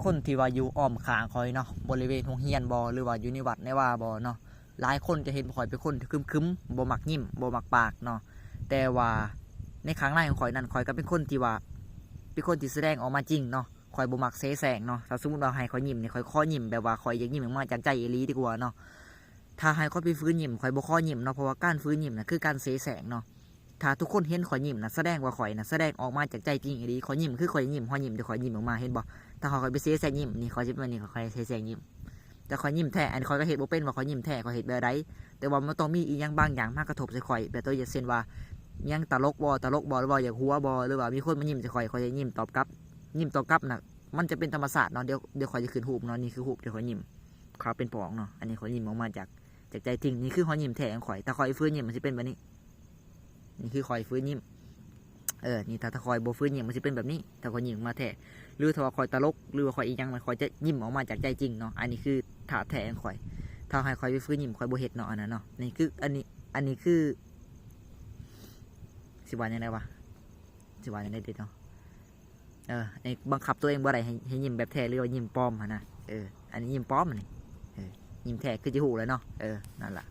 คนที่ว่าอยู่อ้อมข้างคอยเนาะบริเวณโรงเรียนบ่หรือว่าอยู่ในวัดในว่าบ่เนาะหลายคนจะเห็นข่อยเป็นคนคึมๆบ่มักยิ้มบ่มักปากเนาะแต่ว่าในข้างในของข่อยนั้นข่อยก็เป็นคนที่ว่าเป็นคนที่แสดงออกมาจริงเนาะข่อยบ่มักเสแสร้งเนาะถ้าสมมุติว่าให้ข่อยยิ้มนี่ข่อยขอยิ้มแบบว่าข่อยอยากยิ้มออกมาจากใจอีหลีดีกว่าเนาะถ้าให้ข่อยไปฟื้นยิ้มข่อยบ่ขอยิ้มเนาะเพราะว่าการฟื้นยิ้มน่ะคือการเสแสร้งเนาะถ้าทุกคนเห็นข่อยยิ้มน่ะแสดงว่าข่อยน่ะแสดงออกมาจากใจจริงอีหลีข่อยยิ้มคือข่อยยิ้มข่อยยิ้มแต่ข่อยยิ้มออกมาเห็นบ่ถ้าข่อยไปเสแสร้งยิ้มนี่ข่อยสิเป็นนี่ข่อยเสแสร้งยิ้มแต่ข่อยยิ้มแท้อันข่อยก็เฮ็ดบ่เป็นว่าข่อยยิ้มแท้ข่อยเฮ็ดแบบใดแต่ว่ามันต้องมีอีหยังบางอย่างมากระทบใส่ข่อยแบบตัวอย่างเช่นว่ายังตลกบ่หรือว่าอยากหัวบ่หรือว่ามีคนมายิ้มใส่ข่อยจะยิ้มตอบกลับยิ้มตอบกลับน่ะมันจะเป็นธรรมศาสตร์เนาะเดี๋ยวข่อยจะขึ้นรูปเนาะนี่คือรูปเดี๋ยวข่อยยิ้มเขาเป็นปองเนาะอันนี้ข่อยยิ้มออกมาจากใจจริงนี่คือข่อยยิ้มแท้ของข่อยแต่ข่อยฟื้นยิ้มมันสิเป็นแบบนี้นี่คือข่อยฟื้นยิ้มนี่ถ้าข่อยบ่ฟื้นยิ้มมันสิเป็นแบบนี้ถ้าข่อยยิ้มมาแท้หรือถ้าว่าข่อยตลกหรือว่าข่อยอีหยังมันข่อยจะยิ้มออกมาจากใจจริงเนาะอันนี้คือท่าแท้ของข่อยถ้าให้ข่อยไปฟื้นยิ้มข่อยบ่เฮ็ดเนาะอันนั้นเนาะนี่คืออันนี้คือสิว่าจังได๋วะสิว่าจังได๋เด็ดเนาะในบังคับตัวเองบ่ได้ให้ยิ้มแบบแท้หรือว่ายิ้มปลอมนะอันนี้ยิ้มปลอมอันนี้ยิ้มแท้คือจะหูแล้วเนาะนั่นแหละ